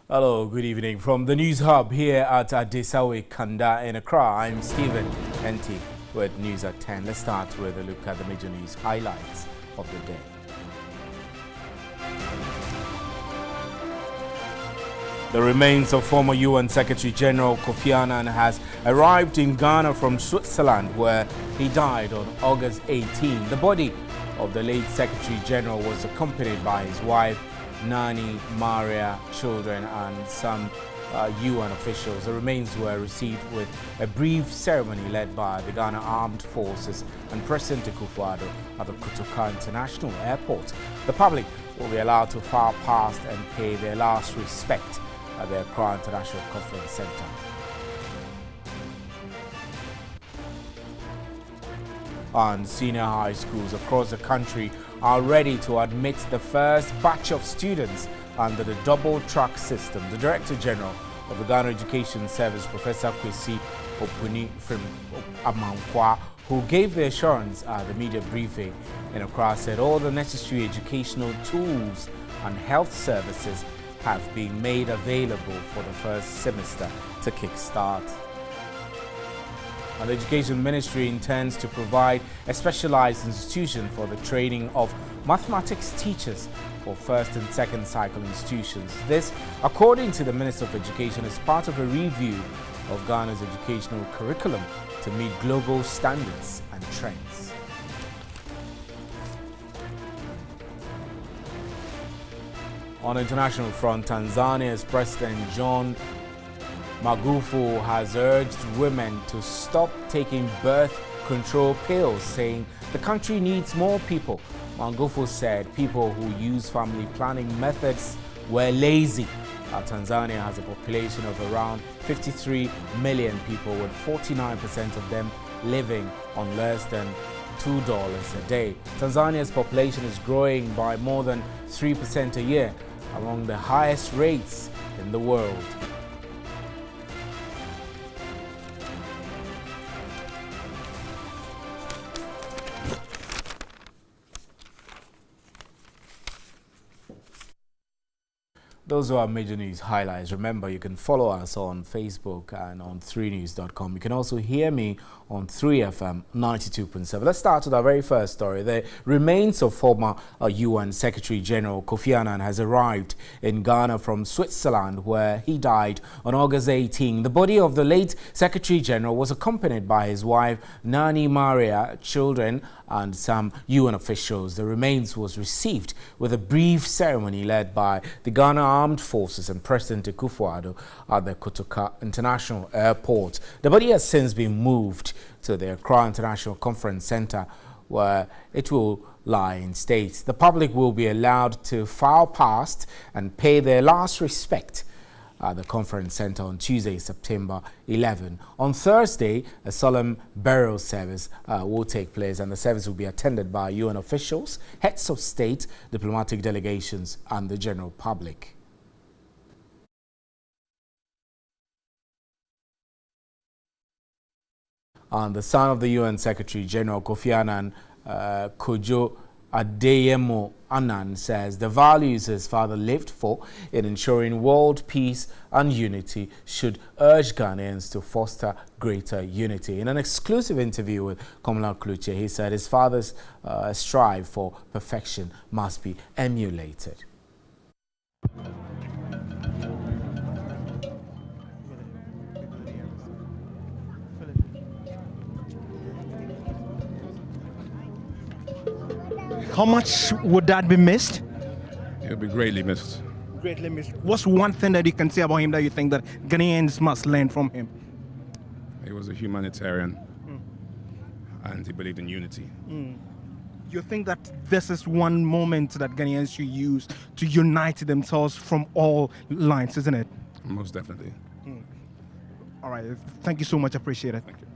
Hello, good evening. From the News Hub here at Adesawe Kanda in Accra, I'm Stephen Enti with News at 10. Let's start with a look at the major news highlights of the day. The remains of former UN Secretary General Kofi Annan has arrived in Ghana from Switzerland, where he died on August 18. The body of the late Secretary General was accompanied by his wife, Nani Maria, children and some UN officials. The remains were received with a brief ceremony led by the Ghana Armed Forces and President Akufo-Addo at the Kotoka International Airport. The public will be allowed to file past and pay their last respect at the Accra International Conference Center. And senior high schools across the country are ready to admit the first batch of students under the double-track system. The Director General of the Ghana Education Service, Professor Kwesi Opuni Amankwa, who gave the assurance at the media briefing in Accra, said all the necessary educational tools and health services have been made available for the first semester to kickstart. And the Education Ministry intends to provide a specialized institution for the training of mathematics teachers for first and second cycle institutions. This, according to the Minister of Education, is part of a review of Ghana's educational curriculum to meet global standards and trends. On the international front, Tanzania's President John Magufuli has urged women to stop taking birth control pills, saying the country needs more people. Magufuli said people who use family planning methods were lazy. Tanzania has a population of around 53 million people, with 49% of them living on less than $2 a day. Tanzania's population is growing by more than 3% a year, among the highest rates in the world. Those are our major news highlights. Remember, you can follow us on Facebook and on 3news.com. You can also hear me on 3FM 92.7. Let's start with our very first story. The remains of former UN Secretary General Kofi Annan has arrived in Ghana from Switzerland, where he died on August 18. The body of the late Secretary General was accompanied by his wife, Nani Maria, children and some UN officials. The remains was received with a brief ceremony led by the Ghana Armed Forces and President Akufo-Addo at the Kotoka International Airport. The body has since been moved to the Accra International Conference Center, where it will lie in state. The public will be allowed to file past and pay their last respect at the conference center on Tuesday, September 11. On Thursday, a solemn burial service will take place, and the service will be attended by UN officials, heads of state, diplomatic delegations, and the general public. And the son of the UN Secretary General Kofi Annan, Kojo Adeyemo Annan, says the values his father lived for in ensuring world peace and unity should urge Ghanaians to foster greater unity. In an exclusive interview with Komla Kluche, he said his father's strive for perfection must be emulated. How much would that be missed? It would be greatly missed. Greatly missed. What's one thing that you can say about him that you think that Ghanaians must learn from him? He was a humanitarian, and he believed in unity. You think that this is one moment that Ghanaians should use to unite themselves from all lines, isn't it? Most definitely. All right. Thank you so much. Appreciate it. Thank you.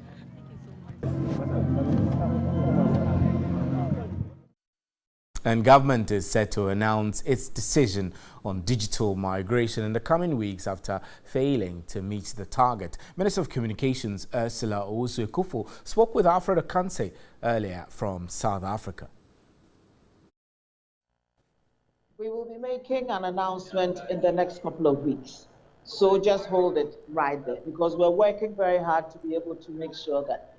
And government is set to announce its decision on digital migration in the coming weeks after failing to meet the target. Minister of Communications Ursula Owusu-Ekufo spoke with Alfred Akansey earlier from South Africa. We will be making an announcement in the next couple of weeks. So just hold it right there, because we're working very hard to be able to make sure that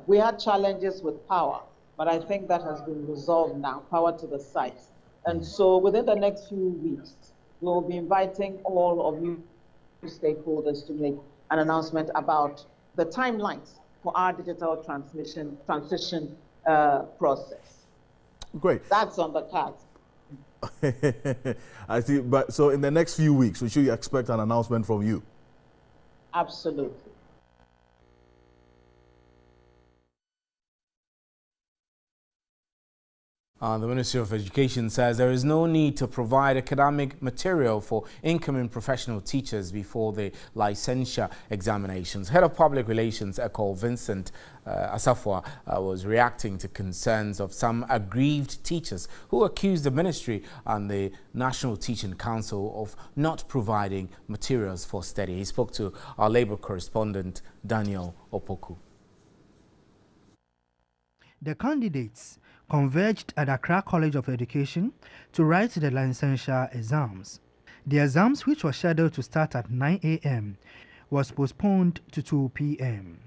we had challenges with power, but I think that has been resolved now, power to the sites. And so within the next few weeks, we'll be inviting all of you stakeholders to make an announcement about the timelines for our digital transition process. Great. That's on the cards. I see. But so in the next few weeks, we should expect an announcement from you. Absolutely. The Ministry of Education says there is no need to provide academic material for incoming professional teachers before the licensure examinations. Head of Public Relations, Ecole Vincent Asafwa, was reacting to concerns of some aggrieved teachers who accused the ministry and the National Teaching Council of not providing materials for study. He spoke to our Labour correspondent, Daniel Opoku. The candidates converged at Accra College of Education to write the licensure exams. The exams, which were scheduled to start at 9 a.m., was postponed to 2 p.m.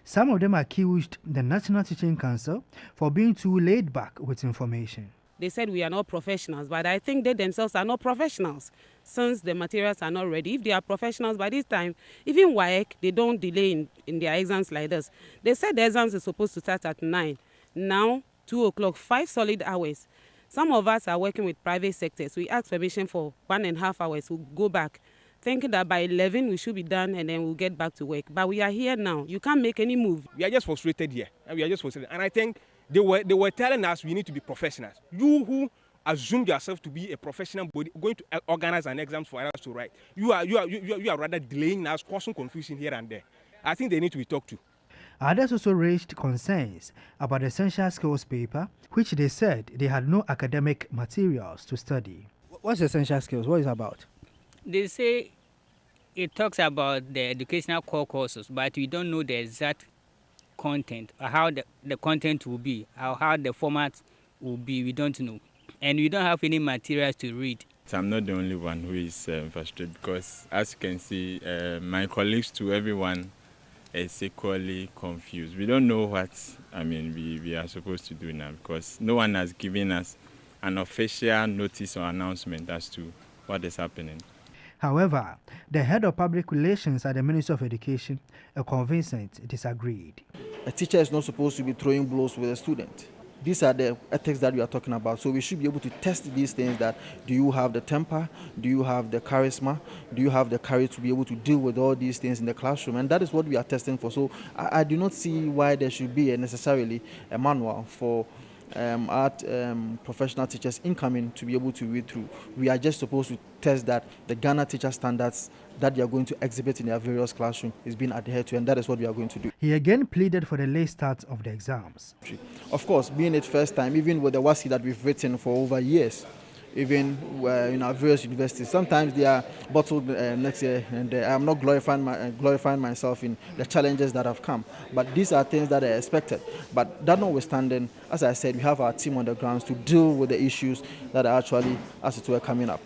Some of them accused the National Teaching Council for being too laid back with information. They said we are not professionals, but I think they themselves are not professionals since the materials are not ready. If they are professionals by this time, even WAEC, they don't delay in their exams like this. They said the exams are supposed to start at 9. Now, 2 o'clock, 5 solid hours. Some of us are working with private sectors. We ask permission for 1.5 hours. We'll go back, thinking that by 11 we should be done and then we'll get back to work. But we are here now. You can't make any move. We are just frustrated here. We are just frustrated. And I think they were telling us we need to be professionals. You who assumed yourself to be a professional body going to organize an exam for us to write, you are rather delaying us, causing confusion here and there. I think they need to be talked to. Others also raised concerns about the essential skills paper, which they said they had no academic materials to study. What's essential skills? What is it about? They say it talks about the educational core courses, but we don't know the exact content, or how the content will be, or how the format will be. We don't know. And we don't have any materials to read. I'm not the only one who is frustrated because, as you can see, my colleagues to everyone is equally confused. We don't know what we are supposed to do now because no one has given us an official notice or announcement as to what is happening. However, the head of public relations at the Ministry of Education, Ecole Vincent, disagreed. A teacher is not supposed to be throwing blows with a student. These are the ethics that we are talking about. So we should be able to test these things that, do you have the temper? Do you have the charisma? Do you have the courage to be able to deal with all these things in the classroom? And that is what we are testing for. So I do not see why there should be necessarily a manual for art professional teachers incoming to be able to read through. We are just supposed to test that the Ghana teacher standards that they are going to exhibit in their various classrooms is being adhered to, and that is what we are going to do. He again pleaded for the late start of the exams. Of course, being it first time, even with the WASI that we've written for over years, even in our various universities, sometimes they are bottled next year, and I'm not glorifying myself in the challenges that have come. But these are things that are expected. But that notwithstanding, as I said, we have our team on the grounds to deal with the issues that are actually, as it were, coming up.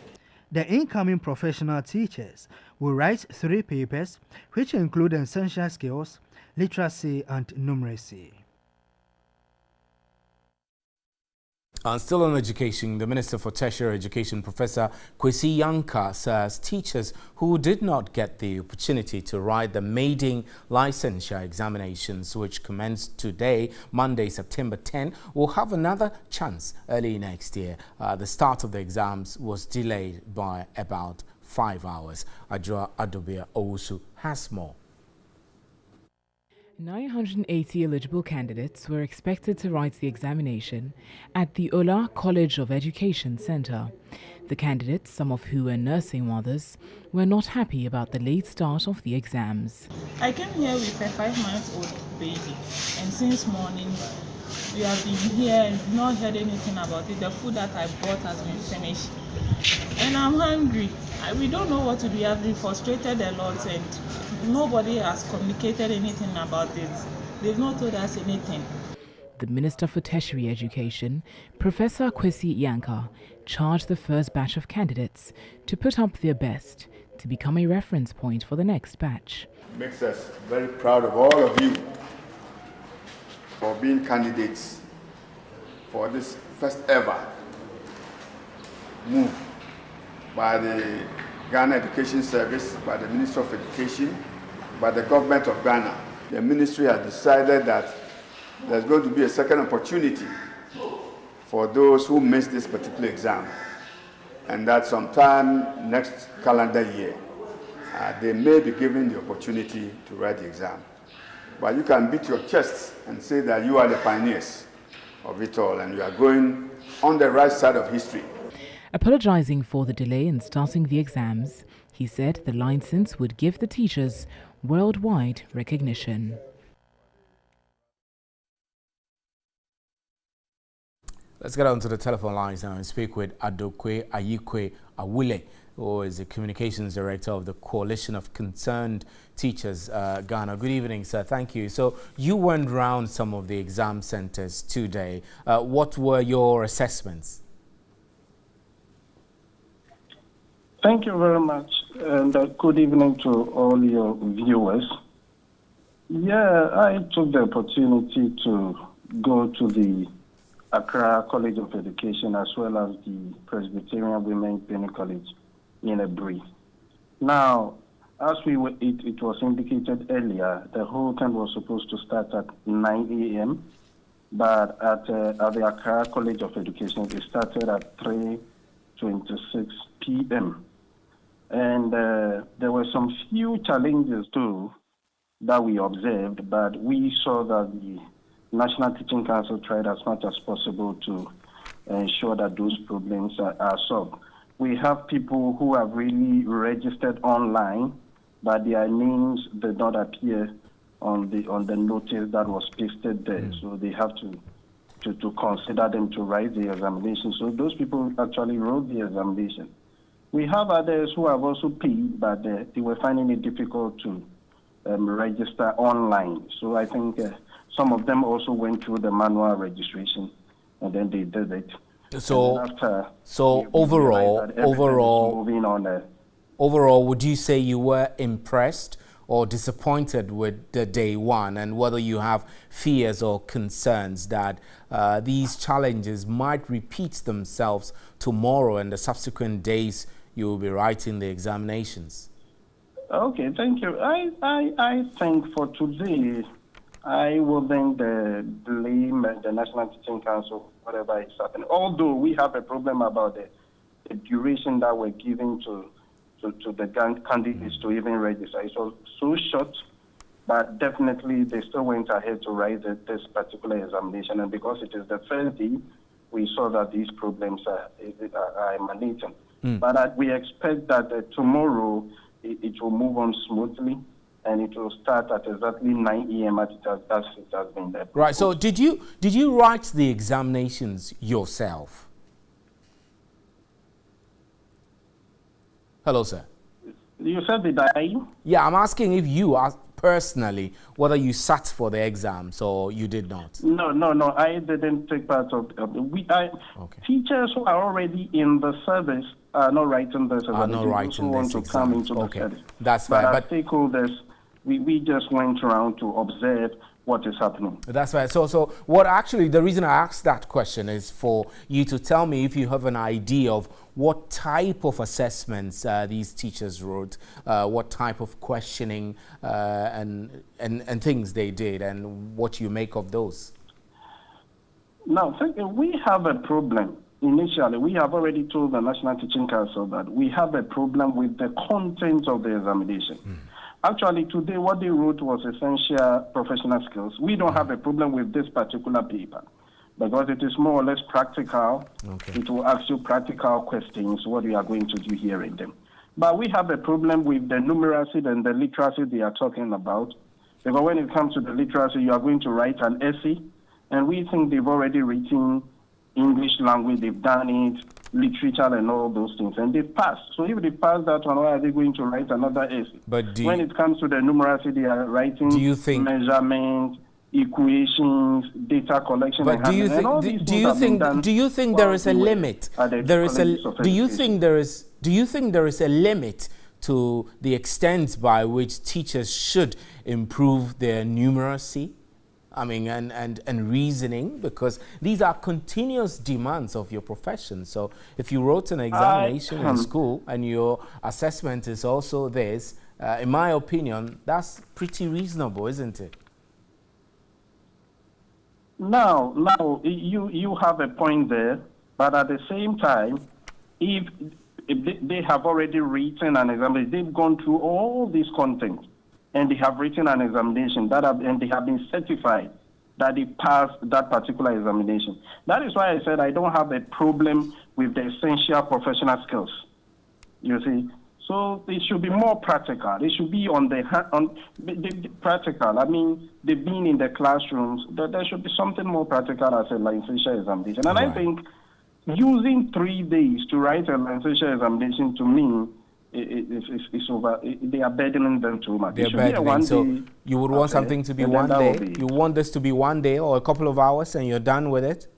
The incoming professional teachers will write 3 papers, which include essential skills, literacy, and numeracy. And still on education, the Minister for Tertiary Education, Professor Kwesi Yankah, says teachers who did not get the opportunity to write the maiden licensure examinations, which commenced today, Monday, September 10, will have another chance early next year. The start of the exams was delayed by about 5 hours. Adjoa Adobia Owusu has more. 980 eligible candidates were expected to write the examination at the Ola College of Education Center. The candidates, some of who were nursing mothers, were not happy about the late start of the exams. I came here with a 5-month-old baby, and since morning we have been here and not heard anything about it. The food that I bought has been finished, and I'm hungry. We don't know what to do. We have been frustrated a lot, and nobody has communicated anything about it. They've not told us anything. the Minister for Tertiary Education, Professor Kwesi Yanka, charged the first batch of candidates to put up their best to become a reference point for the next batch. Makes us very proud of all of you for being candidates for this first ever move by the Ghana Education Service, by the Ministry of Education, by the government of Ghana. The ministry has decided that there's going to be a second opportunity for those who missed this particular exam, and that sometime next calendar year, they may be given the opportunity to write the exam. But you can beat your chest and say that you are the pioneers of it all, and you are going on the right side of history. Apologizing for the delay in starting the exams, he said the license would give the teachers worldwide recognition. Let's get on to the telephone lines now and speak with Adokwe Ayikwe Awule, who is the Communications Director of the Coalition of Concerned Teachers, Ghana. Good evening, sir. Thank you. So you went round some of the exam centers today. What were your assessments? Thank you very much, and good evening to all your viewers. Yeah, I took the opportunity to go to the Accra College of Education as well as the Presbyterian Women Training College in a brief. Now, as it was indicated earlier, the whole thing was supposed to start at 9 a.m., but at the Accra College of Education, it started at 3:26 p.m. And there were some few challenges too that we observed, but we saw that the National Teaching Council tried as much as possible to ensure that those problems are solved. We have people who have really registered online, but their names did not appear on the notice that was pasted there. So they have to consider them to write the examination. So those people actually wrote the examination. We have others who have also paid, but they were finding it difficult to register online. So I think some of them also went through the manual registration, and then they did it. So overall, would you say you were impressed or disappointed with the day one, and whether you have fears or concerns that these challenges might repeat themselves tomorrow and the subsequent days you will be writing the examinations? Okay, thank you. I think for today, I wouldn't blame the National Teaching Council, whatever is happening. Although we have a problem about the duration that we're giving to the candidates to even register. It was so short, but definitely they still went ahead to write this particular examination. And because it is the first day, we saw that these problems are emanating. But we expect that tomorrow it will move on smoothly, and it will start at exactly 9 a.m. as it has been there. Right. So did you write the examinations yourself? Hello, sir. You said did I? Yeah, I'm asking if you personally, whether you sat for the exams or you did not. No. I didn't take part of Teachers who are already in the service are not writing this. Are not writing this to come into the service. That's fine. But stakeholders, we just went around to observe what is happening. That's right. So what actually, the reason I asked that question is for you to tell me if you have an idea of what type of assessments these teachers wrote, what type of questioning and things they did, and what you make of those. Now, we have a problem. Initially, we have already told the National Teaching Council that we have a problem with the content of the examination. Actually, today what they wrote was essential professional skills. We don't have a problem with this particular paper because it is more or less practical. It will ask you practical questions, what we are going to do here in them. But we have a problem with the numeracy and the literacy they are talking about. Because when it comes to the literacy, you are going to write an essay, and we think they've already written English language, they've done it, literature and all those things, and they've passed. So if they pass that one, why are they going to write another essay? But when it comes to the numeracy, they are writing measurement, equations, data collection, but do you think there is a limit? Do you think there is a limit to the extent by which teachers should improve their numeracy? I mean, and reasoning, because these are continuous demands of your profession. So if you wrote an examination in school and your assessment is also this, in my opinion, that's pretty reasonable, isn't it? Now, you have a point there, but at the same time, if they have already written an examination, they've gone through all this content, and they have written an examination and they have been certified that they passed that particular examination. That is why I said I don't have a problem with the essential professional skills. You see, so it should be more practical. It should be on the practical. I mean, they've been in the classrooms. There should be something more practical as a licensure examination. And I think using 3 days to write a licensure examination, to me, it's over. They are burdening them too much. They're burdening. So you would want something to be 1 day. You want this to be 1 day or a couple of hours, and you're done with it.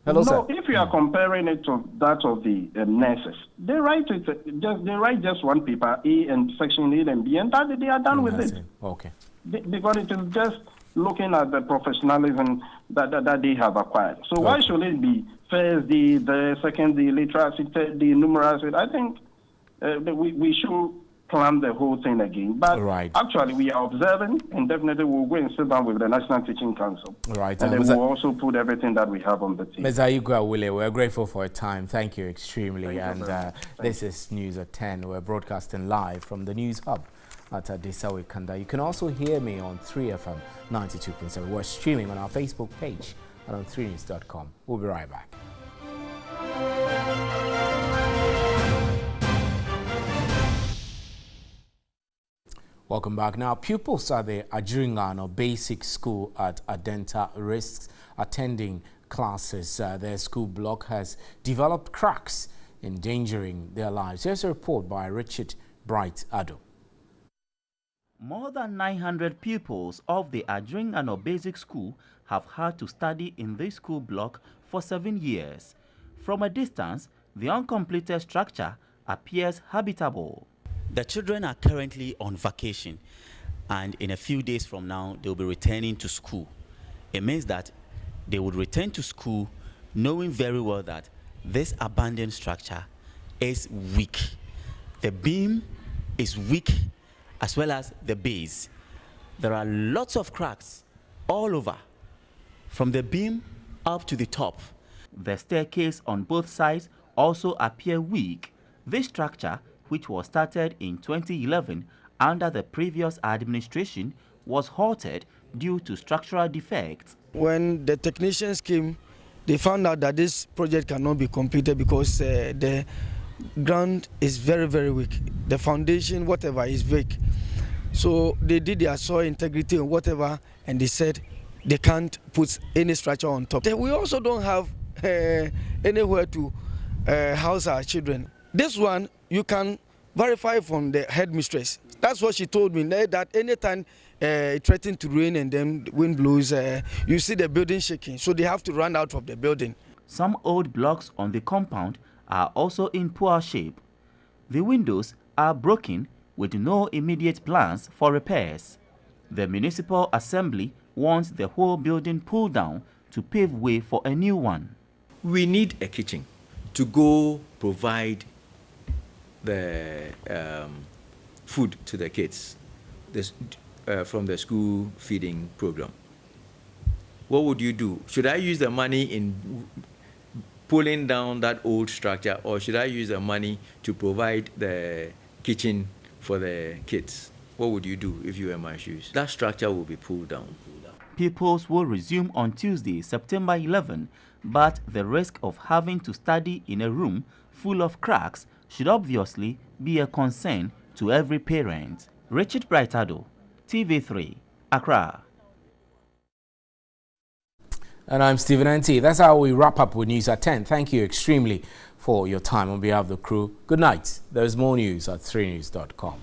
Hello, sir. If you are comparing it to that of the nurses, they write just one paper, A and section A and B, and that they are done with it. Okay. Because it is just looking at the professionalism that they have acquired. So why should it be first day, the second day, literacy, third day, numeracy? I think we should plan the whole thing again. But actually, we are observing, and definitely we'll go and sit down with the National Teaching Council. Right. And then we'll also put everything that we have on the table. Ms. Ayigua Wile, we're grateful for your time. Thank you extremely. This is News at 10. We're broadcasting live from the News Hub at Adesawe Kanda. You can also hear me on 3FM 92.7. We're streaming on our Facebook page and on 3news.com. We'll be right back. Welcome back. Now, pupils at the Ajiringano Basic School at Adenta risks attending classes. Their school block has developed cracks, endangering their lives. Here's a report by Richard Bright Ado. More than 900 pupils of the Ajiringano Basic School have had to study in this school block for 7 years. From a distance, the uncompleted structure appears habitable. The children are currently on vacation, and in a few days from now, they'll be returning to school. It means that they would return to school knowing very well that this abandoned structure is weak. The beam is weak as well as the base. There are lots of cracks all over, from the beam up to the top. The staircase on both sides also appear weak. This structure, which was started in 2011 under the previous administration, was halted due to structural defects. When the technicians came, they found out that this project cannot be completed because the ground is very, very weak. The foundation, whatever, is weak. So they did their soil integrity and whatever, and they said they can't put any structure on top. We also don't have anywhere to house our children. This one, you can verify from the headmistress. That's what she told me, that anytime it threatens to rain and then the wind blows, you see the building shaking, so they have to run out of the building. Some old blocks on the compound are also in poor shape. The windows are broken with no immediate plans for repairs. The Municipal Assembly wants the whole building pulled down to pave way for a new one. We need a kitchen to go provide the food to the kids from the school feeding program. What would you do? Should I use the money in pulling down that old structure, or should I use the money to provide the kitchen for the kids? What would you do if you were in my shoes? That structure will be pulled down. Pupils will resume on Tuesday, September 11, but the risk of having to study in a room full of cracks should obviously be a concern to every parent. Richard Brightado, TV3, Accra. And I'm Stephen N.T. That's how we wrap up with News at 10. Thank you extremely for your time on behalf of the crew. Good night. There's more news at 3news.com.